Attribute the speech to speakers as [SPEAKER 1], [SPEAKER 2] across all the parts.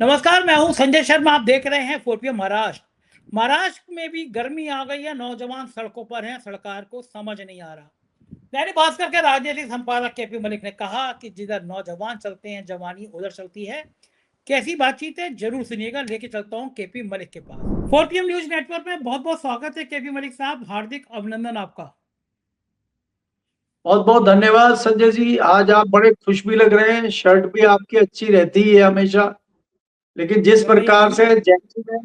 [SPEAKER 1] नमस्कार, मैं हूं संजय शर्मा। आप देख रहे हैं 4PM महाराष्ट्र। महाराष्ट्र में भी गर्मी आ गई है, नौजवान सड़कों पर हैं, सरकार को समझ नहीं आ रहा। दैनिक भास्कर के राजनीतिक संपादक केपी मलिक ने कहा कि जिधर नौजवान चलते हैं जवानी उधर चलती है। कैसी बातचीत है, जरूर सुनिएगा। लेके चलता हूं केपी मलिक के पास। 4PM न्यूज नेटवर्क में बहुत बहुत स्वागत है केपी मलिक साहब, हार्दिक अभिनंदन आपका।
[SPEAKER 2] बहुत बहुत धन्यवाद संजय जी। आज आप बड़े खुश भी लग रहे हैं, शर्ट भी आपकी अच्छी रहती है हमेशा। लेकिन जिस प्रकार से जैन ने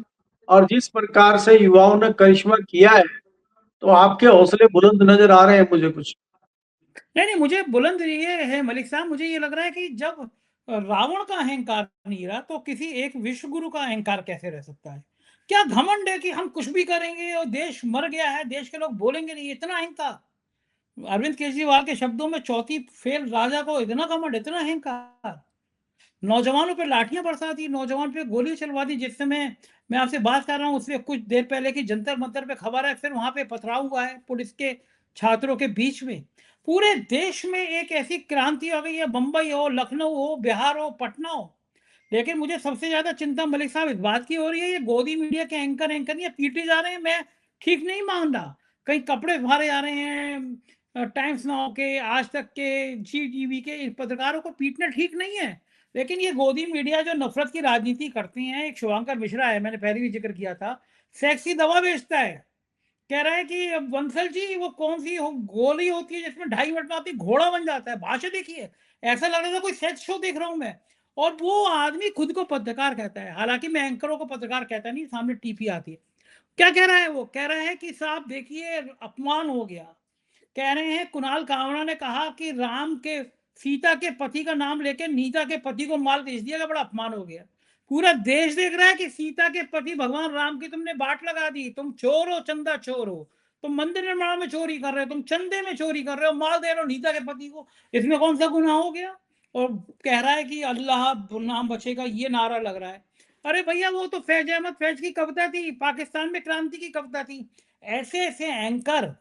[SPEAKER 2] और जिस प्रकार से युवाओं ने करिश्मा किया है, तो आपके हौसले बुलंद नजर आ रहे हैं मुझे कुछ।
[SPEAKER 1] नहीं, मुझे बुलंद ये है मलिक साहब, मुझे ये लग रहा है कि जब रावण का अहंकार नहीं रहा तो किसी एक विश्व गुरु का अहंकार कैसे रह सकता है। क्या घमंड है कि हम कुछ भी करेंगे और देश मर गया है, देश के लोग बोलेंगे नहीं, इतना अहंकार। अरविंद केजरीवाल के शब्दों में चौथी फेल राजा को इतना घमंड, इतना अहंकार। नौजवानों पे लाठियां बरसा दी, नौजवान पे गोली चलवा दी। जिस समय मैं आपसे बात कर रहा हूँ उससे कुछ देर पहले की जंतर मंतर पे खबर है, फिर वहां पे पथराव हुआ है पुलिस के छात्रों के बीच में। पूरे देश में एक ऐसी क्रांति आ गई है, बंबई हो, लखनऊ हो, बिहार हो, पटना हो। लेकिन मुझे सबसे ज्यादा चिंता मलिक साहब इस बात की हो रही है, ये गोदी मीडिया के एंकर ये पीटे जा रहे हैं। मैं ठीक नहीं मान रहा, कहीं कपड़े फाड़े जा रहे हैं। टाइम्स नाउ के, आज तक के, जी टीवी के इन पत्रकारों को पीटना ठीक नहीं है। लेकिन ये गोदी मीडिया जो नफरत की राजनीति करती हैं, एक शुभंकर मिश्रा है, मैंने पहले भी जिक्र किया था, सेक्सी दवा बेचता है। कह रहा है कि बंसल जी वो कौन सी गोली होती है जिसमें 2.5 मिनट में आती घोड़ा बन जाता है। भाषा देखिए, ऐसा लग रहा था कोई सेक्स शो देख रहा हूं मैं। और वो आदमी खुद को पत्रकार कहता है, हालांकि मैं एंकरों को पत्रकार कहता नहीं, सामने टीपी आती है। क्या कह रहा है वो? कह रहा है कि साहब देखिए अपमान हो गया। कह रहे हैं कुणाल कामरा ने कहा कि राम के सीता के पति का नाम लेके नीता के पति को माल भेज दिया गया, बड़ा अपमान हो गया। पूरा देश देख रहा है कि सीता के पति भगवान राम की तुमने बाट लगा दी। तुम चोर हो, चंदा चोर हो। तुम मंदिर निर्माण में चोरी कर रहे हो, तुम चंदे में चोरी कर रहे हो, माल दे रहे हो नीता के पति को। इसमें कौन सा गुनाह हो गया? और कह रहा है कि अल्लाह नाम बचेगा, ये नारा लग रहा है। अरे भैया वो तो फैज अहमद फैज की कविता थी, पाकिस्तान में क्रांति की कविता थी। ऐसे ऐसे एंकर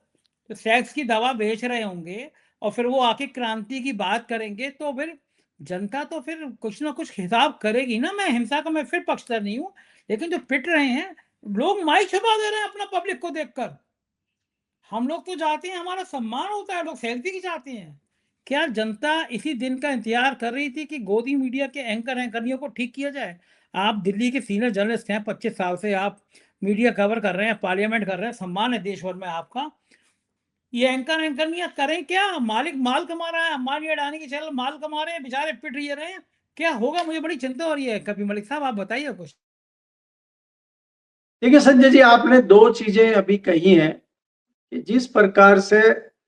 [SPEAKER 1] तो सेक्स की दवा बेच रहे होंगे और फिर वो आके क्रांति की बात करेंगे, तो फिर जनता तो फिर कुछ ना कुछ हिसाब करेगी ना। मैं हिंसा का मैं फिर पक्षधर नहीं हूं, लेकिन जो पिट रहे हैं लोग, माइक छुपा दे रहे हैं अपना पब्लिक को देखकर। हम लोग तो जाते हैं, हमारा सम्मान होता है, लोग सेल्फी खिंचाते हैं। क्या जनता इसी दिन का इंतजार कर रही थी कि गोदी मीडिया के एंकर एंकरियों को ठीक किया जाए? आप दिल्ली के सीनियर जर्नलिस्ट हैं, 25 साल से आप मीडिया कवर कर रहे हैं, पार्लियामेंट कर रहे हैं, सम्मान है देश भर में आपका। ये एंकर नहीं करें क्या? मालिक माल कमा रहा है, अंबानी अडानी की चैनल माल कमा रहे हैं, बेचारे पिट रहे हैं। क्या होगा? मुझे बड़ी चिंता हो रही है। कभी मलिक साहब आप बताइए कुछ।
[SPEAKER 2] देखिए संजय जी, आपने दो चीजें अभी कही हैं कि जिस प्रकार से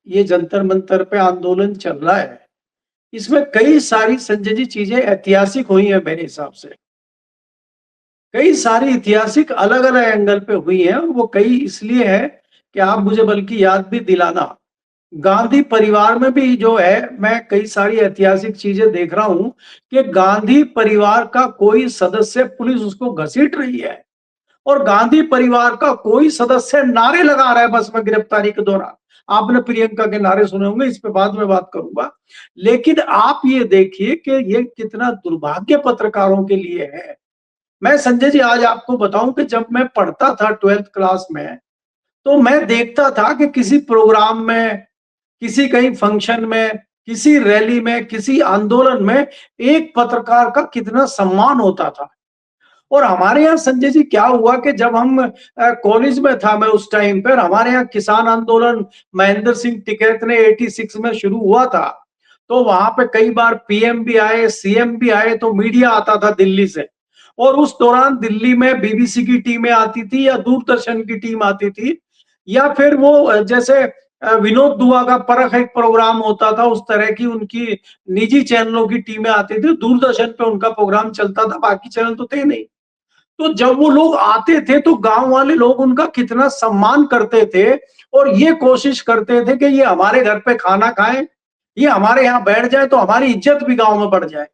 [SPEAKER 2] ये जंतर मंतर पे आंदोलन चल रहा है, इसमें कई सारी संजय जी चीजें ऐतिहासिक हुई हैं मेरे हिसाब से। कई सारी ऐतिहासिक अलग अलग एंगल पे हुई है, और वो कई इसलिए है कि आप मुझे बल्कि याद भी दिलाना। गांधी परिवार में भी जो है, मैं कई सारी ऐतिहासिक चीजें देख रहा हूं कि गांधी परिवार का कोई सदस्य, पुलिस उसको घसीट रही है और गांधी परिवार का कोई सदस्य नारे लगा रहा है बस में गिरफ्तारी के दौरान। आपने प्रियंका के नारे सुने होंगे, इस पे बाद में बात करूंगा। लेकिन आप ये देखिए कि ये कितना दुर्भाग्य पत्रकारों के लिए है। मैं संजय जी आज आपको बताऊं कि जब मैं पढ़ता था 12th क्लास में, तो मैं देखता था कि किसी प्रोग्राम में, किसी कहीं फंक्शन में, किसी रैली में, किसी आंदोलन में एक पत्रकार का कितना सम्मान होता था। और हमारे यहाँ संजय जी क्या हुआ कि जब हम कॉलेज में था, मैं उस टाइम पर, हमारे यहाँ किसान आंदोलन महेंद्र सिंह टिकैत ने 86 में शुरू हुआ था। तो वहां पे कई बार पीएम भी आए, सीएम भी आए, तो मीडिया आता था दिल्ली से। और उस दौरान दिल्ली में बीबीसी की टीमें आती थी या दूरदर्शन की टीम आती थी, या फिर वो जैसे विनोद दुआ का परख एक प्रोग्राम होता था, उस तरह की उनकी निजी चैनलों की टीमें आती थी। दूरदर्शन पे उनका प्रोग्राम चलता था, बाकी चैनल तो थे नहीं। तो जब वो लोग आते थे तो गांव वाले लोग उनका कितना सम्मान करते थे, और ये कोशिश करते थे कि ये हमारे घर पे खाना खाएं, ये हमारे यहाँ बैठ जाए तो हमारी इज्जत भी गांव में बढ़ जाए।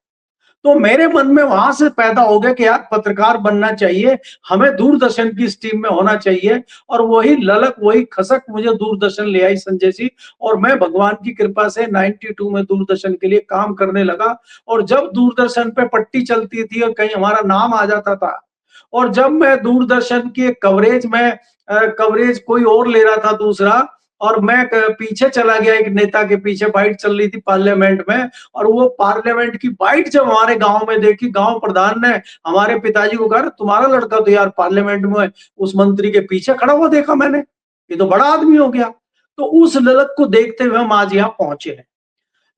[SPEAKER 2] तो मेरे मन में वहां से पैदा हो गया कि यार पत्रकार बनना चाहिए, हमें दूरदर्शन की इस टीम में होना चाहिए। और वही ललक, वही खसक मुझे दूरदर्शन ले आई संजय जी। और मैं भगवान की कृपा से 92 में दूरदर्शन के लिए काम करने लगा। और जब दूरदर्शन पे पट्टी चलती थी और कहीं हमारा नाम आ जाता था, और जब मैं दूरदर्शन के कवरेज में कवरेज कोई और ले रहा था दूसरा, और मैं पीछे चला गया एक नेता के पीछे, बाइट चल रही थी पार्लियामेंट में, और वो पार्लियामेंट की बाइट जब हमारे गांव में देखी, गांव प्रधान ने हमारे पिताजी को कहा, तुम्हारा लड़का तो यार पार्लियामेंट में उस मंत्री के पीछे खड़ा हुआ देखा मैंने, ये तो बड़ा आदमी हो गया। तो उस ललक को देखते हुए हम आज यहाँ पहुंचे हैं।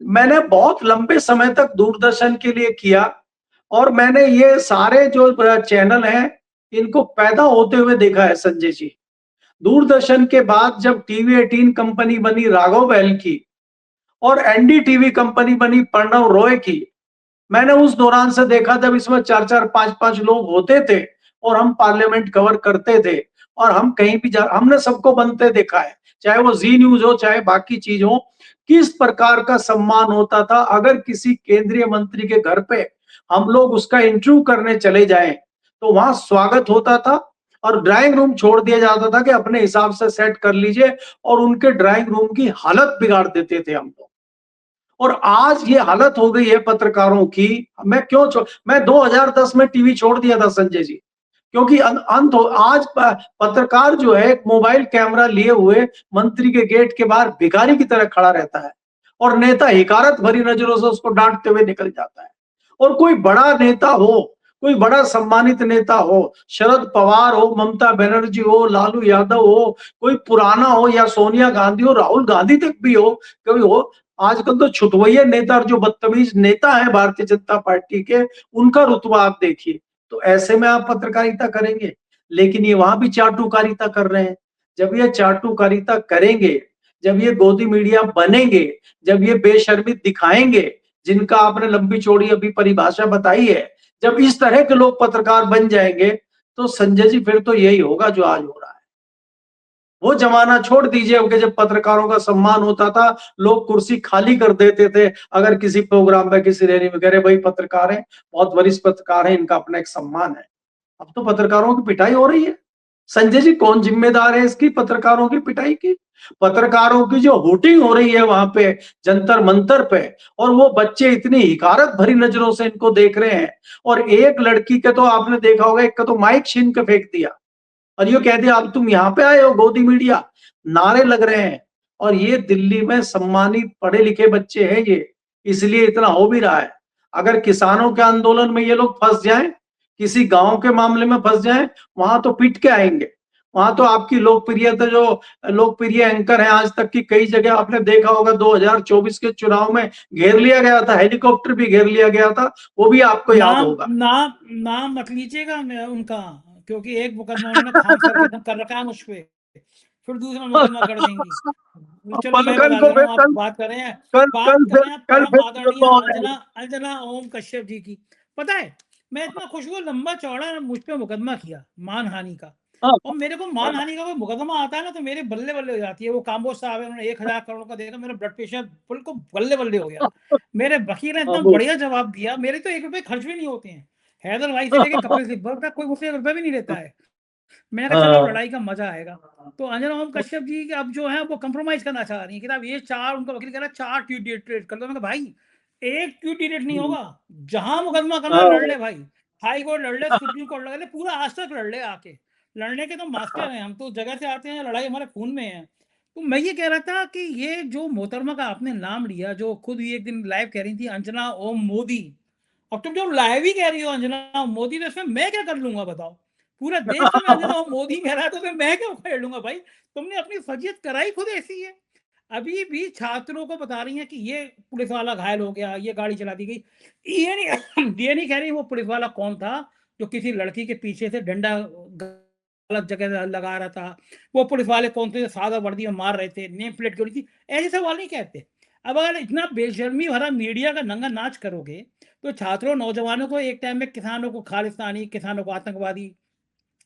[SPEAKER 2] मैंने बहुत लंबे समय तक दूरदर्शन के लिए किया, और मैंने ये सारे जो चैनल हैं इनको पैदा होते हुए देखा है संजय जी। दूरदर्शन के बाद जब टीवी 18 कंपनी बनी राघव बहल की, और एनडीटीवी कंपनी बनी प्रणव रॉय की, मैंने उस दौरान से देखा जब इसमें 4-4 5-5 लोग होते थे और हम पार्लियामेंट कवर करते थे, और हम कहीं भी हमने सबको बनते देखा है, चाहे वो जी न्यूज हो चाहे बाकी चीज हो। किस प्रकार का सम्मान होता था अगर किसी केंद्रीय मंत्री के घर पे हम लोग उसका इंटरव्यू करने चले जाएं, तो वहां स्वागत होता था, और ड्राइंग रूम छोड़ दिया जाता था कि अपने हिसाब से सेट कर लीजिए, और उनके ड्राइंग रूम की हालत बिगाड़ देते थे हम लोग। और आज ये हालत हो गई है पत्रकारों की। मैं 2010 में टीवी छोड़ दिया था संजय जी, क्योंकि अंत हो आज पत्रकार जो है एक मोबाइल कैमरा लिए हुए मंत्री के गेट के बाहर भिखारी की तरह खड़ा रहता है, और नेता हिकारत भरी नजरों से उसको डांटते हुए निकल जाता है। और कोई बड़ा नेता हो, कोई बड़ा सम्मानित नेता हो, शरद पवार हो, ममता बनर्जी हो, लालू यादव हो, कोई पुराना हो, या सोनिया गांधी हो, राहुल गांधी तक भी हो, कभी हो, आजकल तो छुटवैया नेता और जो बदतमीज नेता है भारतीय जनता पार्टी के, उनका रुतबा आप देखिए। तो ऐसे में आप पत्रकारिता करेंगे, लेकिन ये वहां भी चाटुकारिता कर रहे हैं। जब ये चाटुकारिता करेंगे, जब ये गोदी मीडिया बनेंगे, जब ये बेशर्मी दिखाएंगे, जिनका आपने लंबी चौड़ी अभी परिभाषा बताई है, जब इस तरह के लोग पत्रकार बन जाएंगे, तो संजय जी फिर तो यही होगा जो आज हो रहा है। वो जमाना छोड़ दीजिए कि जब पत्रकारों का सम्मान होता था, लोग कुर्सी खाली कर देते थे अगर किसी प्रोग्राम में, किसी रैली में कह रहे भाई पत्रकार हैं, बहुत वरिष्ठ पत्रकार हैं, इनका अपना एक सम्मान है। अब तो पत्रकारों की पिटाई हो रही है। संजय जी कौन जिम्मेदार है इसकी, पत्रकारों की पिटाई की? पत्रकारों की जो हुटिंग हो रही है वहां पे जंतर मंतर पे, और वो बच्चे इतनी हिकारत भरी नजरों से इनको देख रहे हैं। और एक लड़की के तो आपने देखा होगा, एक का तो माइक छीन के फेंक दिया, और ये कह दिया अब तुम यहाँ पे आए हो गोदी मीडिया, नारे लग रहे हैं। और ये दिल्ली में सम्मानित पढ़े लिखे बच्चे हैं, ये इसलिए इतना हो भी रहा है। अगर किसानों के आंदोलन में ये लोग फंस जाएं, किसी गांव के मामले में फंस जाएं, वहां तो पिट के आएंगे। वहां तो आपकी लोकप्रियता, जो लोकप्रिय एंकर है आज तक की, कई जगह आपने देखा होगा 2024 के चुनाव में घेर लिया गया था, हेलीकॉप्टर भी घेर लिया गया था, वो भी आपको याद
[SPEAKER 1] नाम
[SPEAKER 2] होगा।
[SPEAKER 1] नाम नाम मत लीजिएगा उनका, क्योंकि एक मुकदमा उन्होंने खाम सर खत्म कर रखा है मुझ पे, फिर दूसरा मुकदमा कर देंगी। चलो
[SPEAKER 2] कल
[SPEAKER 1] मैं
[SPEAKER 2] कल
[SPEAKER 1] बता
[SPEAKER 2] को
[SPEAKER 1] दे रहा
[SPEAKER 2] फिर
[SPEAKER 1] हूँ, आप बात कर रहे हैं,
[SPEAKER 2] कल
[SPEAKER 1] परम
[SPEAKER 2] फिर
[SPEAKER 1] आदरणीय
[SPEAKER 2] मुकदमा हो
[SPEAKER 1] अंजना
[SPEAKER 2] जाएगा।
[SPEAKER 1] अंजना ओम कश्यप जी की। पता है, मैं इतना खुश हुआ, लंबा चौड़ा मुझ पे मुकदमा किया मानहानि का,
[SPEAKER 2] हाँ,
[SPEAKER 1] और मेरे को मानहानि का कोई मुकदमा आता है ना तो मेरे बल्ले बल्ले हो जाती है। वो काम्बोज साहब है, उन्होंने 1000 करोड़ का देखा, मेरा ब्लड प्रेशर बिल्कुल बल्ले बल्ले हो गया। मेरे वकील ने
[SPEAKER 2] हाँ,
[SPEAKER 1] इतना
[SPEAKER 2] वो
[SPEAKER 1] बढ़िया जवाब दिया, मेरे तो 1 रुपए खर्च भी नहीं होते हैं। हैदर भाई से लेके कपिल सिब्बल तक कोई मुझसे 1 रुपए भी नहीं लेता है। मैंने कहा चलो
[SPEAKER 2] हाँ,
[SPEAKER 1] लड़ाई का मजा आएगा। तो अंजना ओम कश्यप जी अब जो है वो कंप्रोमाइज करना चाह रही है कि अब ये 4, उनका वकील कह रहा है 4 ट्वीट कर दो। मैंने कहा भाई 1 ट्वीट नहीं होगा, जहां मुकदमा करना
[SPEAKER 2] हाँ,
[SPEAKER 1] लड़ ले भाई, हाई कोर्ट लड़ ले, सुप्रीम कोर्ट लड़ ले, पूरा आज तक लड़ ले आके। लड़ने के तो मास्टर हैं हम, तो जगह से आते हैं, लड़ाई हमारे खून में है। तो मैं ये कह रहा था कि ये जो मोहतरमा का आपने नाम लिया, जो खुद ही एक दिन लाइव कह रही थी अंजना ओम मोदी, अब तुम जो लाइव ही कह रही हो अंजना ओम मोदी, तो इसमें मैं क्या कर लूंगा बताओ? पूरा देश तुम्हें अंजना ओम मोदी कह रहा है, तो फिर मैं क्या उखेड़ लूंगा भाई? तुमने अपनी फजीयत कराई खुद ऐसी है। अभी भी छात्रों को बता रही हैं कि ये पुलिस वाला घायल हो गया, ये गाड़ी चला दी गई। ये नहीं ये नहीं कह रही वो पुलिस वाला कौन था जो किसी लड़की के पीछे से डंडा गलत जगह लगा रहा था, वो पुलिस वाले कौन थे जो सादा वर्दी में मार रहे थे, नेम प्लेट क्यों नहीं थी, ऐसे सवाल नहीं कहते। अब अगर इतना बेशर्मी भरा मीडिया का नंगा नाच करोगे, तो छात्रों नौजवानों को एक टाइम में किसानों को खालिस्तानी, किसानों को आतंकवादी,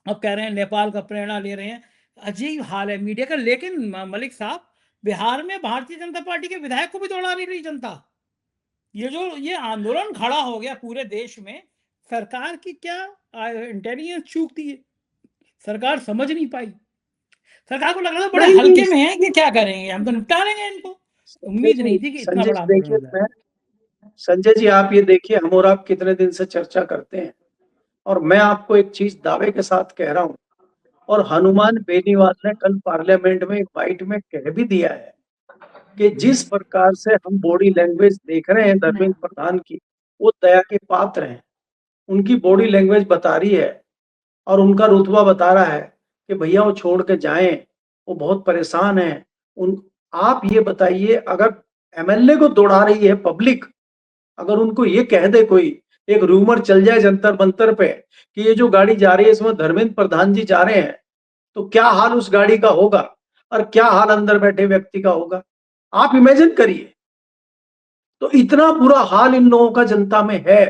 [SPEAKER 1] अब कह रहे हैं नेपाल का प्रेरणा ले रहे हैं। अजीब हाल है मीडिया का। लेकिन मलिक साहब, बिहार में भारतीय जनता पार्टी के विधायक को भी दौड़ा नहीं रही जनता। ये आंदोलन खड़ा हो गया पूरे देश में, सरकार की क्या इंटेलिजेंस चूक थी? सरकार समझ नहीं पाई। सरकार को लग रहा था बड़े
[SPEAKER 2] नहीं
[SPEAKER 1] हल्के में है, ये क्या करेंगे, हम तो निपटा लेंगे इनको। उम्मीद नहीं थी कि इतना
[SPEAKER 2] संजय
[SPEAKER 1] बड़ा
[SPEAKER 2] जी
[SPEAKER 1] आंदोलन
[SPEAKER 2] देखिए,
[SPEAKER 1] हो जाए।
[SPEAKER 2] संजय जी आप ये देखिए, हम और आप कितने दिन से चर्चा करते हैं, और मैं आपको एक चीज दावे के साथ कह रहा हूं, और हनुमान बेनीवाल ने कल पार्लियामेंट में एक बाइट में कह भी दिया है कि जिस प्रकार से हम बॉडी लैंग्वेज देख रहे हैं धर्मेंद्र प्रधान की, वो दया के पात्र हैं। उनकी बॉडी लैंग्वेज बता रही है और उनका रुतबा बता रहा है कि भैया वो छोड़ के जाएं, वो बहुत परेशान है। उन आप ये बताइए, अगर एमएलए को दौड़ा रही है पब्लिक, अगर उनको ये कह दे कोई, एक रूमर चल जाए जंतर मंतर पे कि ये जो गाड़ी जा रही है इसमें धर्मेंद्र प्रधान जी जा रहे हैं, तो क्या हाल उस गाड़ी का होगा और क्या हाल अंदर बैठे व्यक्ति का होगा, आप इमेजिन करिए। तो इतना बुरा हाल इन लोगों का जनता में है।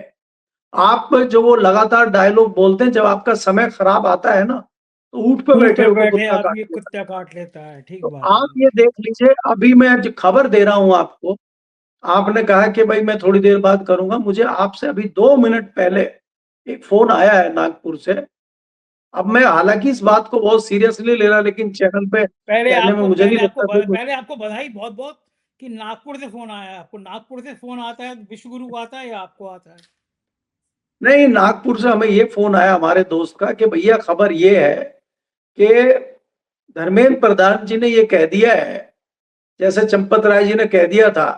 [SPEAKER 2] आप जो वो लगातार डायलॉग बोलते हैं, जब आपका समय खराब आता है ना, तो ऊँट पे
[SPEAKER 1] ऊँट
[SPEAKER 2] बैठे
[SPEAKER 1] पे
[SPEAKER 2] होकर
[SPEAKER 1] बैठे
[SPEAKER 2] कुत्ता काट
[SPEAKER 1] आदमी
[SPEAKER 2] लेता है।
[SPEAKER 1] कुत्ता काट लेता है, ठीक
[SPEAKER 2] तो
[SPEAKER 1] बात
[SPEAKER 2] आप
[SPEAKER 1] है।
[SPEAKER 2] ये देख लीजिए, अभी मैं जो खबर दे रहा हूं आपको, आपने कहा कि भाई मैं थोड़ी देर बाद करूंगा, मुझे आपसे अभी 2 मिनट पहले एक फोन आया है नागपुर से। अब मैं हालांकि इस बात को बहुत सीरियसली ले रहा, लेकिन चैनल पे कहने में मुझे नहीं लगता कोई
[SPEAKER 1] पहले आपको बधाई बहुत-बहुत कि नागपुर से फ़ोन आया है आपको। नागपुर से फ़ोन आता है, विश्व गुरु को आता है या आपको आता है?
[SPEAKER 2] नहीं, नागपुर से हमें ये फोन आया हमारे दोस्त का कि भैया खबर ये है कि धर्मेंद्र प्रधान जी ने ये कह दिया है, जैसे चंपत राय जी ने कह दिया था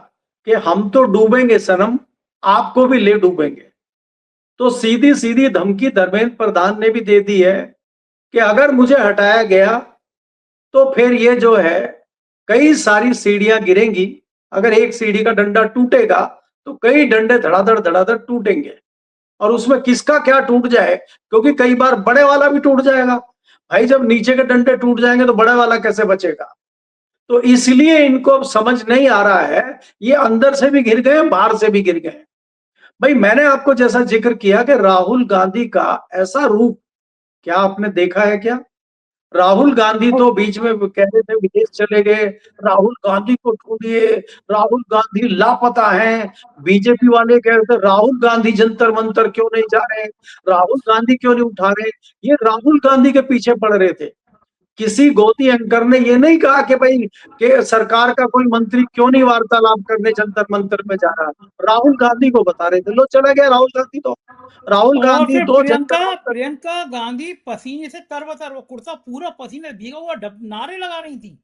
[SPEAKER 2] कि हम तो डूबेंगे सनम, आपको भी ले डूबेंगे। तो सीधी सीधी धमकी धर्मेंद्र प्रधान ने भी दे दी है कि अगर मुझे हटाया गया तो फिर ये जो है कई सारी सीढ़ियां गिरेंगी, अगर एक सीढ़ी का डंडा टूटेगा तो कई डंडे धड़ाधड़ धड़ाधड़ टूटेंगे, और उसमें किसका क्या टूट जाए, क्योंकि कई बार बड़े वाला भी टूट जाएगा। भाई जब नीचे के डंडे टूट जाएंगे तो बड़े वाला कैसे बचेगा। तो इसलिए इनको अब समझ नहीं आ रहा है, ये अंदर से भी गिर गए, बाहर से भी गिर गए। भाई मैंने आपको जैसा जिक्र किया कि राहुल गांधी का ऐसा रूप क्या आपने देखा है क्या? राहुल गांधी तो बीच में कह रहे थे विदेश चले गए, राहुल गांधी को ढूंढिए, राहुल गांधी लापता हैं। बीजेपी वाले कह रहे थे राहुल गांधी जंतर मंतर क्यों नहीं जा रहे, राहुल गांधी क्यों नहीं उठा रहे। ये राहुल गांधी के पीछे पड़ रहे थे। किसी गोदी एंकर ने ये नहीं कहा कि भाई कि सरकार का कोई मंत्री क्यों नहीं वार्तालाप करने जंतर मंतर में जा रहा। राहुल गांधी को बता रहे थे, लो चला गया राहुल गांधी। तो राहुल
[SPEAKER 1] और
[SPEAKER 2] गांधी
[SPEAKER 1] फिर
[SPEAKER 2] दो जंतर मंतर।
[SPEAKER 1] प्रियंका गांधी पसीने से तर-बतर, वो कुर्ता पूरा पसीने भीगा हुआ, नारे लगा रही थी।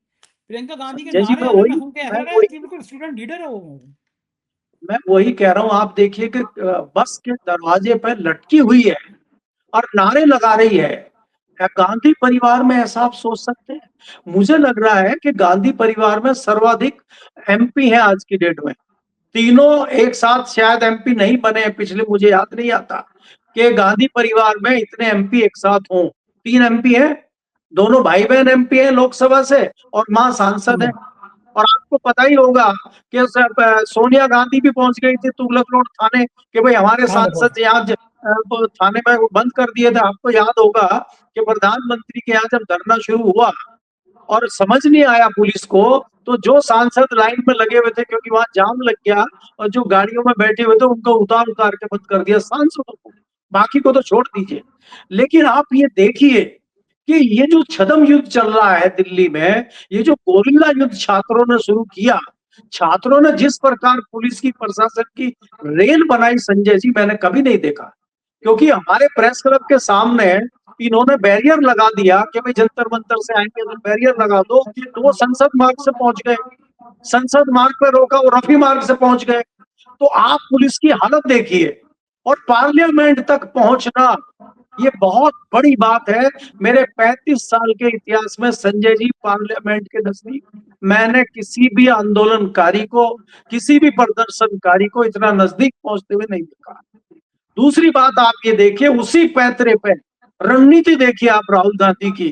[SPEAKER 1] प्रियंका गांधी के
[SPEAKER 2] संजय जी
[SPEAKER 1] नारे आ रहे, मैं सुन के ऐसा
[SPEAKER 2] मैं
[SPEAKER 1] लग रहा है
[SPEAKER 2] वही
[SPEAKER 1] कि बिल्कुल स्टूडेंट लीडर है वो।
[SPEAKER 2] कह रहा हूं, आप देखिए कि बस के दरवाजे पे लटकी हुई है और नारे लगा रही है। क्या गांधी परिवार में ऐसा आप सोच सकते हैं? मुझे लग रहा है कि गांधी परिवार में सर्वाधिक एमपी है आज की डेट में। तीनों एक साथ शायद एमपी नहीं बने हैं पिछले, मुझे याद नहीं आता कि गांधी परिवार में इतने एमपी एक साथ हों। 3 एमपी हैं, दोनों भाई बहन एमपी हैं लोकसभा से, और मां सांसद है। और आपको पता ही होगा कि सोनिया गांधी भी पहुंच गई थी तुगलक रोड थाने कि भाई हमारे
[SPEAKER 1] थाने
[SPEAKER 2] सांसद
[SPEAKER 1] पर।
[SPEAKER 2] यहाँ तो थाने में वो बंद कर दिए थे। आपको याद होगा कि प्रधानमंत्री के यहाँ जब धरना शुरू हुआ और समझ नहीं आया पुलिस को, तो जो सांसद लाइन में लगे हुए थे, क्योंकि वहां जाम लग गया, और जो गाड़ियों में बैठे हुए थे उनको उतार उतार के बंद कर दिया सांसदों को, बाकी को तो छोड़ दीजिए। लेकिन आप ये देखिए कि ये जो छदम युद्ध चल रहा है दिल्ली में, ये जो गोरिल्ला युद्ध छात्रों ने शुरू किया, छात्रों ने जिस प्रकार पुलिस की प्रशासन की रेल बनाई संजय जी, मैंने कभी नहीं देखा। क्योंकि हमारे प्रेस क्लब के सामने इन्होंने बैरियर लगा दिया कि भाई जंतर मंतर से आएंगे तो बैरियर लगा दो, तो वो संसद मार्ग से पहुंच गए। संसद मार्ग पे रोका, वो रफी मार्ग से पहुंच गए। तो आप पुलिस की हालत देखिए, और पार्लियामेंट तक पहुंचना ये बहुत बड़ी बात है। मेरे 35 साल के इतिहास में संजय जी, पार्लियामेंट के नजदीक मैंने किसी भी आंदोलनकारी को, किसी भी प्रदर्शनकारी को इतना नजदीक पहुंचते हुए नहीं देखा। दूसरी बात आप ये देखिए, उसी पैतरे पे रणनीति देखिए आप राहुल गांधी की,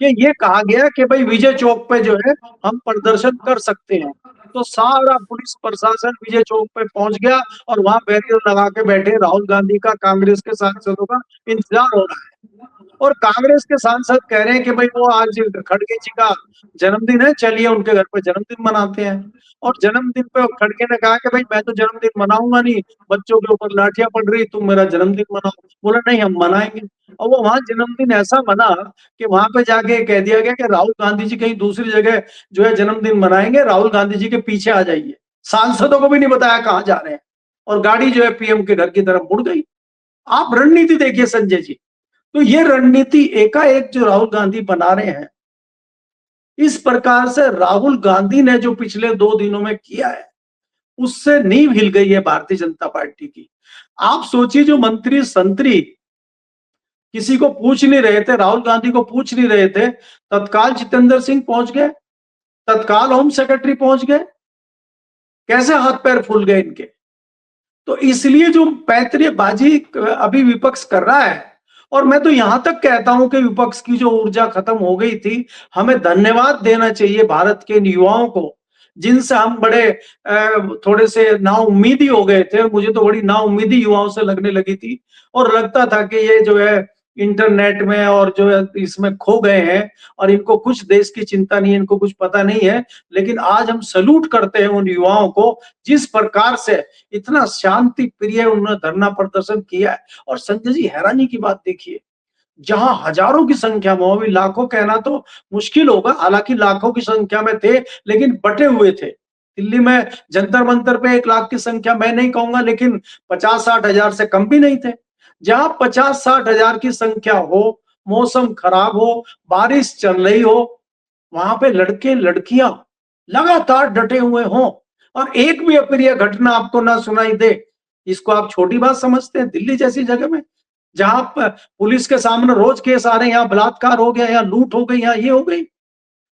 [SPEAKER 2] कि ये कहा गया कि भाई विजय चौक पे जो है हम प्रदर्शन कर सकते हैं, तो सारा पुलिस प्रशासन विजय चौक पे पहुंच गया और वहां बैरियर लगा के बैठे राहुल गांधी का, कांग्रेस के सांसदों का इंतजार हो रहा है। और कांग्रेस के सांसद कह रहे हैं कि भाई वो आज खड़गे जी का जन्मदिन है, चलिए उनके घर पे जन्मदिन मनाते हैं। और जन्मदिन पे खड़गे ने कहा कि भाई मैं तो जन्मदिन मनाऊंगा नहीं, बच्चों के ऊपर लाठियां पड़ रही, तुम मेरा जन्मदिन मनाओ। बोला नहीं हम मनाएंगे। और वो वहां जन्मदिन ऐसा मना कि वहां पे जाके कह दिया गया कि राहुल गांधी जी कहीं दूसरी जगह जो है जन्मदिन मनाएंगे, राहुल गांधी जी के पीछे आ जाइए। सांसदों को भी नहीं बताया कहाँ जा रहे हैं, और गाड़ी जो है पीएम के घर की तरफ मुड़ गई। आप रणनीति देखिए संजय जी। तो ये रणनीति एकाएक जो राहुल गांधी बना रहे हैं, इस प्रकार से राहुल गांधी ने जो पिछले 2 दिनों में किया है, उससे नींव हिल गई है भारतीय जनता पार्टी की। आप सोचिए जो मंत्री संतरी किसी को पूछ नहीं रहे थे, राहुल गांधी को पूछ नहीं रहे थे, तत्काल जितेंद्र सिंह पहुंच गए, तत्काल होम सेक्रेटरी पहुंच गए। कैसे हाथ पैर फूल गए इनके। तो इसलिए जो पैंतरेबाजी अभी विपक्ष कर रहा है, और मैं तो यहां तक कहता हूं कि विपक्ष की जो ऊर्जा खत्म हो गई थी, हमें धन्यवाद देना चाहिए भारत के इन युवाओं को, जिनसे हम बड़े थोड़े से नाउम्मीदी हो गए थे। मुझे तो बड़ी नाउम्मीदी युवाओं से लगने लगी थी, और लगता था कि ये जो है इंटरनेट में और जो है इसमें खो गए हैं, और इनको कुछ देश की चिंता नहीं है, इनको कुछ पता नहीं है। लेकिन आज हम सैल्यूट करते हैं उन युवाओं को, जिस प्रकार से इतना शांति प्रिय उन्होंने धरना प्रदर्शन किया है। और संजय जी हैरानी की बात देखिए, जहां हजारों की संख्या में, अभी लाखों कहना तो मुश्किल होगा, हालांकि लाखों की संख्या में थे लेकिन बटे हुए थे। दिल्ली में जंतर मंतर पे 1 लाख की संख्या मैं नहीं कहूंगा, लेकिन 50-60 हजार से कम भी नहीं थे। जहां 50-60 हजार की संख्या हो, मौसम खराब हो, बारिश चल रही हो, वहां पे लड़के लड़कियां लगातार डटे हुए हों, और एक भी अप्रिय घटना आपको ना सुनाई दे, इसको आप छोटी बात समझते हैं? दिल्ली जैसी जगह में जहां पुलिस के सामने रोज केस आ रहे हैं, यहाँ बलात्कार हो गया, यहाँ लूट हो गई, यहाँ ये हो गई।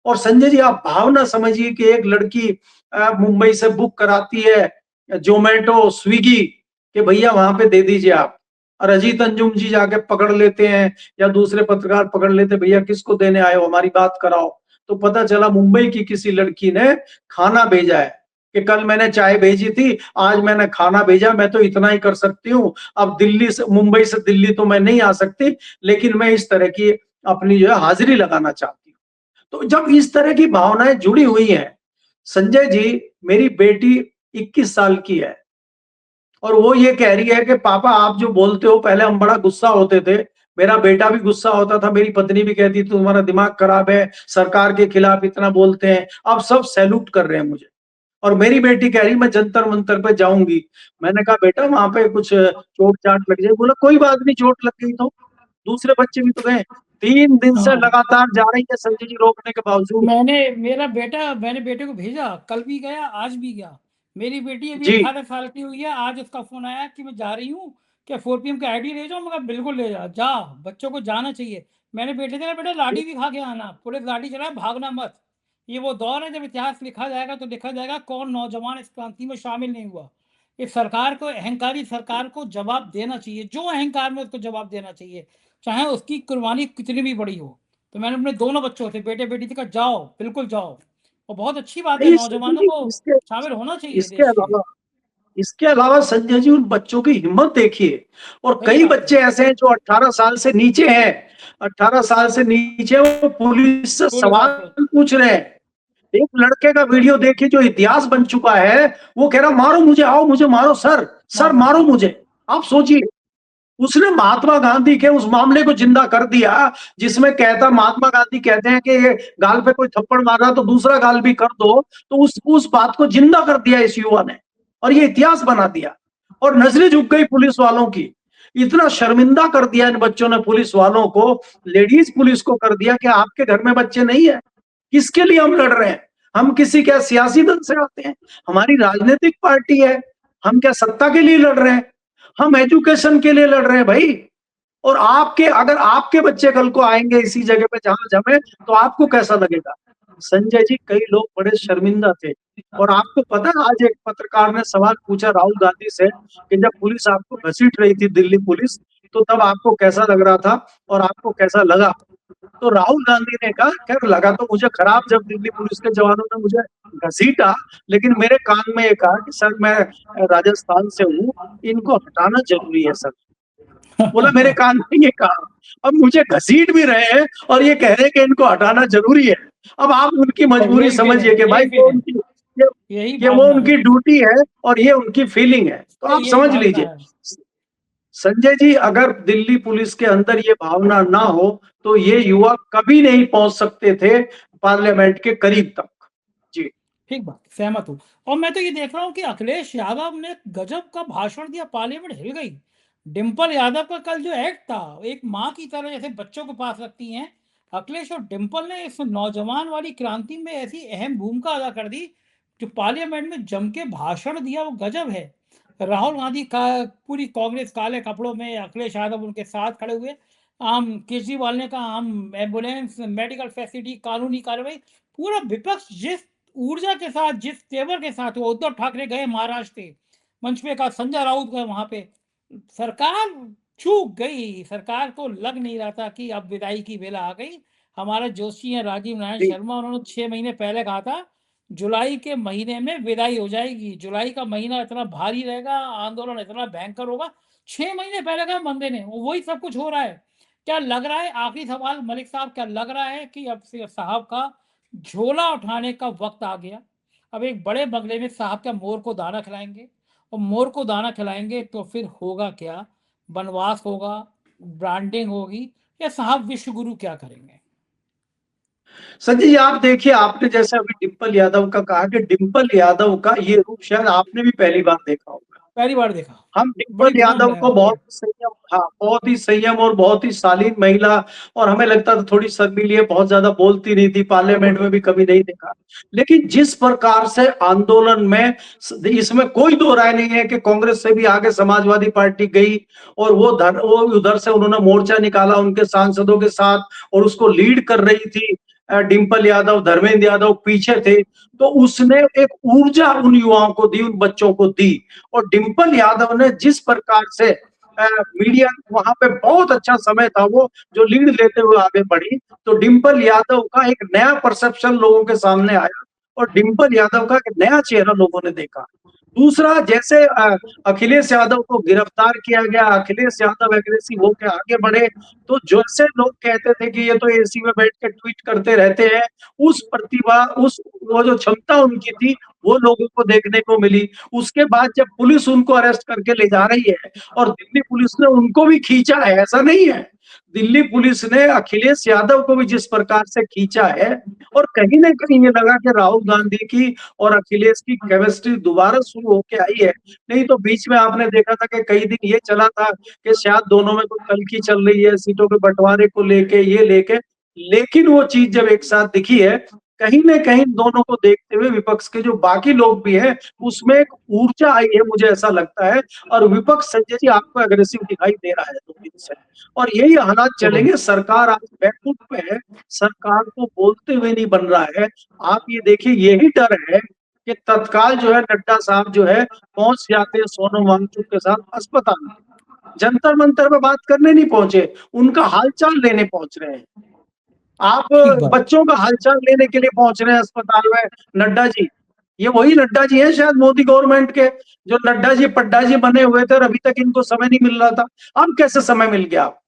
[SPEAKER 2] और संजय जी आप भावना समझिए कि एक लड़की मुंबई से बुक कराती है जोमेटो स्विगी कि भैया वहां पे दे दीजिए आप, और अजीत अंजुम जी जाके पकड़ लेते हैं, या दूसरे पत्रकार पकड़ लेते, भैया किसको देने आए हो, हमारी बात कराओ। तो पता चला मुंबई की किसी लड़की ने खाना भेजा है कि कल मैंने चाय भेजी थी, आज मैंने खाना भेजा, मैं तो इतना ही कर सकती हूँ, अब दिल्ली से, मुंबई से दिल्ली तो मैं नहीं आ सकती, लेकिन मैं इस तरह की अपनी जो है हाजिरी लगाना चाहती हूँ। तो जब इस तरह की भावनाएं जुड़ी हुई हैं, संजय जी, मेरी बेटी 21 साल की है, और वो ये कह रही है कि पापा आप जो बोलते हो, पहले हम बड़ा गुस्सा होते थे, मेरा बेटा भी गुस्सा होता था, मेरी पत्नी भी कहती थी तुम्हारा दिमाग खराब है, सरकार के खिलाफ इतना बोलते हैं, अब सब सैल्यूट कर रहे हैं मुझे। और मेरी बेटी कह रही मैं जंतर मंतर पे जाऊंगी। मैंने कहा बेटा वहां पे कुछ चोट चाट लग जाए। बोला कोई बात नहीं, चोट लग गई तो दूसरे बच्चे भी तो गए। 3 दिन से
[SPEAKER 1] हाँ,
[SPEAKER 2] लगातार जा रही है संजय जी, रोकने के बावजूद।
[SPEAKER 1] मैंने बेटे को भेजा, कल भी गया, आज भी गया। मेरी बेटी अभी
[SPEAKER 2] जी
[SPEAKER 1] 18 साल की हुई है, आज उसका फोन आया कि मैं जा रही हूँ, क्या 4 PM का आईडी ले जाओ? मैं कहा बिल्कुल ले जा, बच्चों को जाना चाहिए। मैंने बेटे से कहा बेटा लाठी भी खा के आना, पुलिस लाठी चलाए, भागना मत। ये वो दौर है जब इतिहास लिखा जाएगा तो लिखा जाएगा कौन नौजवान इस क्रांति में शामिल नहीं हुआ। इस सरकार को, अहंकारी सरकार को जवाब देना चाहिए, जो अहंकार में उसको जवाब देना चाहिए, चाहे उसकी कुर्बानी कितनी भी बड़ी हो। तो मैंने अपने दोनों बच्चों से, बेटे बेटी से कहा जाओ, बिल्कुल जाओ। और बहुत अच्छी बात है,
[SPEAKER 2] नहीं संजय
[SPEAKER 1] नौजवानों
[SPEAKER 2] जी,
[SPEAKER 1] को
[SPEAKER 2] इसके
[SPEAKER 1] शामिल होना चाहिए
[SPEAKER 2] इसके
[SPEAKER 1] देश के।
[SPEAKER 2] अलावा इसके अलावा संजय जी उन बच्चों की हिम्मत देखिए। और
[SPEAKER 1] सही
[SPEAKER 2] कई
[SPEAKER 1] बात है।
[SPEAKER 2] बच्चे ऐसे हैं जो 18 साल से नीचे हैं, 18 साल से नीचे, वो पुलिस से
[SPEAKER 1] पुलिस
[SPEAKER 2] सवाल
[SPEAKER 1] ऑफिसर।
[SPEAKER 2] पूछ रहे हैं। एक लड़के का वीडियो देखिए जो इतिहास बन चुका है, वो कह रहा मारो मुझे, आओ मुझे मारो सर, सर
[SPEAKER 1] मारो
[SPEAKER 2] मारो
[SPEAKER 1] हाँ।
[SPEAKER 2] मुझे। आप सोचिए, उसने महात्मा गांधी के उस मामले को जिंदा कर दिया, जिसमें कहता, महात्मा गांधी कहते हैं कि ये गाल पे कोई थप्पड़ मार रहा तो दूसरा गाल भी कर दो। तो उस बात को जिंदा कर दिया इस युवा ने, और ये इतिहास बना दिया। और नजरें झुक गई पुलिस वालों की, इतना शर्मिंदा कर दिया इन बच्चों ने पुलिस वालों को, लेडीज पुलिस को कर दिया कि आपके घर में बच्चे नहीं है, किसके लिए हम लड़ रहे हैं? हम किसी क्या सियासी दल से आते हैं? हमारी राजनीतिक पार्टी है, हम क्या सत्ता के लिए लड़ रहे हैं? हम एजुकेशन के लिए लड़ रहे हैं भाई। और आपके, अगर आपके बच्चे कल को आएंगे इसी जगह पे जहां जमे, तो आपको कैसा लगेगा? संजय जी, कई लोग बड़े शर्मिंदा थे। और आपको पता है, आज एक पत्रकार ने सवाल पूछा राहुल गांधी से कि जब पुलिस आपको घसीट रही थी, दिल्ली पुलिस, तो तब आपको कैसा लग रहा था और आपको कैसा लगा? तो राहुल गांधी ने कहा, खैर लगा तो मुझे खराब जब दिल्ली पुलिस के जवानों ने मुझे घसीटा, लेकिन मेरे कान में ये कहा कि सर मैं राजस्थान से हूँ, इनको हटाना जरूरी है सर। बोला मेरे कान में ये कहा। अब मुझे घसीट भी रहे हैं और ये कह रहे हैं कि इनको हटाना जरूरी है। अब आप उनकी मजबूरी
[SPEAKER 1] यही फील
[SPEAKER 2] समझिए
[SPEAKER 1] है,
[SPEAKER 2] कि भाई
[SPEAKER 1] यही फील है,
[SPEAKER 2] ये,
[SPEAKER 1] यही
[SPEAKER 2] ये वो
[SPEAKER 1] भावना है,
[SPEAKER 2] उनकी ड्यूटी है और ये उनकी फीलिंग है, तो आप
[SPEAKER 1] यही
[SPEAKER 2] समझ
[SPEAKER 1] भावना
[SPEAKER 2] लीजिए।
[SPEAKER 1] है।
[SPEAKER 2] संजय जी, अगर दिल्ली पुलिस के अंदर ये भावना ना हो तो ये युवा कभी नहीं पहुंच सकते थे पार्लियामेंट के करीब तक। जी।
[SPEAKER 1] ठीक बात, सहमत हूँ। और मैं तो ये देख रहा हूँ कि अखिलेश यादव ने गजब का भाषण दिया, पार्लियामेंट हिल गई। डिंपल यादव का कल जो एक्ट था, एक माँ की तरह जैसे बच्चों के पास रखती हैं, अखिलेश और डिंपल ने इस नौजवान वाली क्रांति में ऐसी अहम भूमिका अदा कर दी, जो पार्लियामेंट में जम के भाषण दिया, वो गजब है। राहुल गांधी का पूरी कांग्रेस काले कपड़ों में, अखिलेश यादव उनके साथ खड़े हुए। आम केजरीवाल ने कहा हम एम्बुलेंस, मेडिकल फैसिलिटी, कानूनी कार्रवाई, पूरा विपक्ष जिस ऊर्जा के साथ, जिस तेवर के साथ वो उद्धव ठाकरे गए महाराष्ट्र से, मंच पे कहा, संजय राउत गए वहां पे, सरकार चूक गई। सरकार को लग नहीं रहा था कि अब विदाई की बेला आ गई। हमारे जोशी हैं राजीव नारायण
[SPEAKER 2] जी।
[SPEAKER 1] शर्मा, उन्होंने 6 महीने पहले कहा था जुलाई के महीने में विदाई हो जाएगी, जुलाई का महीना इतना भारी रहेगा, आंदोलन इतना भयंकर होगा। 6 महीने पहले कहा बंदे ने, वही सब कुछ हो रहा है। क्या लग रहा है, आखिरी सवाल मलिक साहब, क्या लग रहा है कि अब से साहब का झोला उठाने का वक्त आ गया? अब एक बड़े बंगले में साहब क्या मोर को दाना खिलाएंगे? और मोर को दाना खिलाएंगे तो फिर होगा क्या? वनवास होगा, ब्रांडिंग होगी, या साहब विश्व गुरु क्या करेंगे?
[SPEAKER 2] संजय जी, आप देखिए, आपने जैसे अभी डिंपल यादव का कहा कि डिंपल यादव का ये रूप शायद आपने भी पहली बार देखा होगा।
[SPEAKER 1] पहली बार देखा।
[SPEAKER 2] हम
[SPEAKER 1] बड़ी
[SPEAKER 2] डिंपल
[SPEAKER 1] ब्रांड
[SPEAKER 2] यादव
[SPEAKER 1] है
[SPEAKER 2] को
[SPEAKER 1] ये।
[SPEAKER 2] बहुत संयम, हाँ, बहुत ही संयम और बहुत ही शालीन महिला, और हमें लगता था थोड़ी शर्मीली है, बहुत ज्यादा बोलती नहीं थी, पार्लियामेंट में भी कभी नहीं देखा। लेकिन जिस प्रकार से आंदोलन में, इसमें कोई दो राय नहीं है कि कांग्रेस से भी आगे समाजवादी पार्टी गई, और वो उधर से उन्होंने मोर्चा निकाला उनके सांसदों के साथ, और उसको लीड कर रही थी डिंपल यादव, धर्मेंद्र यादव पीछे थे। तो उसने एक ऊर्जा उन युवाओं को दी, उन बच्चों को दी। और डिंपल यादव ने जिस प्रकार से मीडिया, वहां पे बहुत अच्छा समय था वो, जो लीड लेते हुए आगे बढ़ी, तो डिंपल यादव का एक नया परसेप्शन लोगों के सामने आया, और डिंपल यादव का एक नया चेहरा लोगों ने देखा। दूसरा, जैसे अखिलेश यादव को गिरफ्तार किया गया, अखिलेश यादव एग्रेसिव होकर आगे बढ़े, तो जैसे लोग कहते थे कि ये तो एसी में बैठ के ट्वीट करते रहते हैं, उस प्रतिभा, उस वो जो क्षमता उनकी थी, वो लोगों को देखने को मिली। उसके बाद जब पुलिस उनको अरेस्ट करके ले जा रही है, और दिल्ली पुलिस ने उनको भी खींचा है, ऐसा नहीं है, दिल्ली पुलिस ने अखिलेश यादव को भी जिस प्रकार से खींचा है, और कहीं ना कहीं ये लगा कि राहुल गांधी की और अखिलेश की केमिस्ट्री दोबारा शुरू होके आई है। नहीं तो बीच में आपने देखा था कि कई दिन ये चला था कि शायद दोनों में कोई कलकी चल रही है, सीटों के बंटवारे को लेके, ये लेके। लेकिन वो चीज जब एक साथ दिखी है, कहीं ना कहीं दोनों को देखते हुए विपक्ष के जो बाकी लोग भी हैं, उसमें एक ऊर्जा आई है, मुझे ऐसा लगता है। और विपक्ष, संजय जी, आपको एग्रेसिव दिखाई दे रहा है 2 दिन से, और यही हालात चलेंगे। सरकार आज बैकफुट पे है, सरकार को बोलते हुए नहीं बन रहा है। आप ये देखिए, यही डर है कि तत्काल जो है नड्डा साहब जो है पहुंच जाते हैं सोनम वांगचुक के साथ अस्पताल में, जंतर मंतर पे बात करने नहीं पहुंचे, उनका हालचाल लेने पहुंच रहे हैं। आप
[SPEAKER 1] ठीक बात।
[SPEAKER 2] बच्चों का हालचाल लेने के लिए पहुंच रहे हैं अस्पताल में, नड्डा जी। ये वही नड्डा जी हैं शायद मोदी गवर्नमेंट के, जो नड्डा जी पड्डा जी बने हुए थे और अभी तक इनको समय नहीं मिल रहा था। अब कैसे समय मिल गया आपको?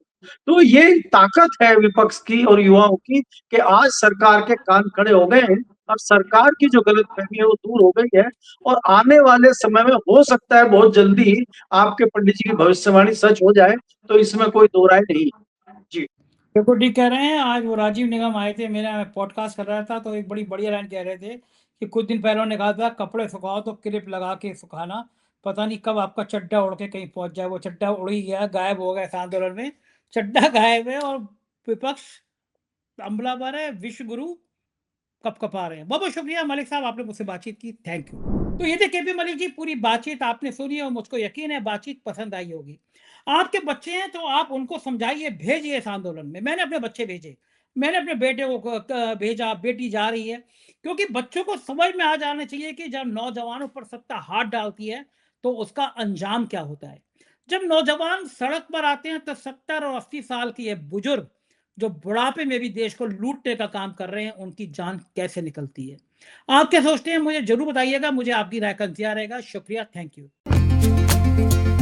[SPEAKER 2] तो ये ताकत है विपक्ष की और युवाओं की कि आज सरकार के कान खड़े हो गए हैं, और सरकार की जो गलतफहमी है वो दूर हो गई है। और आने वाले समय में हो सकता है बहुत जल्दी ही आपके पंडित जी की भविष्यवाणी सच हो जाए, तो इसमें कोई दो राय नहीं। जी।
[SPEAKER 1] बिल्कुल ठीक कह रहे हैं। आज वो राजीव निगम आए थे, मेरा पॉडकास्ट कर रहा था, तो एक बड़ी बढ़िया लाइन कह रहे थे कि कुछ दिन पहले उन्होंने कहा था कपड़े सुखाओ तो क्लिप लगा के सुखाना, पता नहीं कब आपका चड्डा उड़ के कहीं पहुंच जाए। वो चड्डा उड़ ही गया, गायब हो गया इस आंदोलन में, चड्डा गायब है, और विपक्ष हमलावर है, विश्व गुरु कपकपा रहे हैं। बहुत बहुत शुक्रिया मलिक साहब, आपने मुझसे बातचीत की, थैंक यू। तो ये थे केपी मलिक जी, पूरी बातचीत आपने सुनी और मुझको यकीन है बातचीत पसंद आई होगी। आपके बच्चे हैं तो आप उनको समझाइए, भेजिए इस आंदोलन में। मैंने अपने बच्चे भेजे, मैंने अपने बेटे को भेजा, बेटी जा रही है, क्योंकि बच्चों को समझ में आ जाना चाहिए कि जब नौजवानों पर सत्ता हाथ डालती है तो उसका अंजाम क्या होता है। जब नौजवान सड़क पर आते हैं तो 70 और 80 साल की ये बुजुर्ग जो बुढ़ापे में भी देश को लूटने का काम कर रहे हैं, उनकी जान कैसे निकलती है। आप क्या सोचते हैं मुझे जरूर बताइएगा, मुझे आपकी राय का इंतजार रहेगा। शुक्रिया, थैंक यू।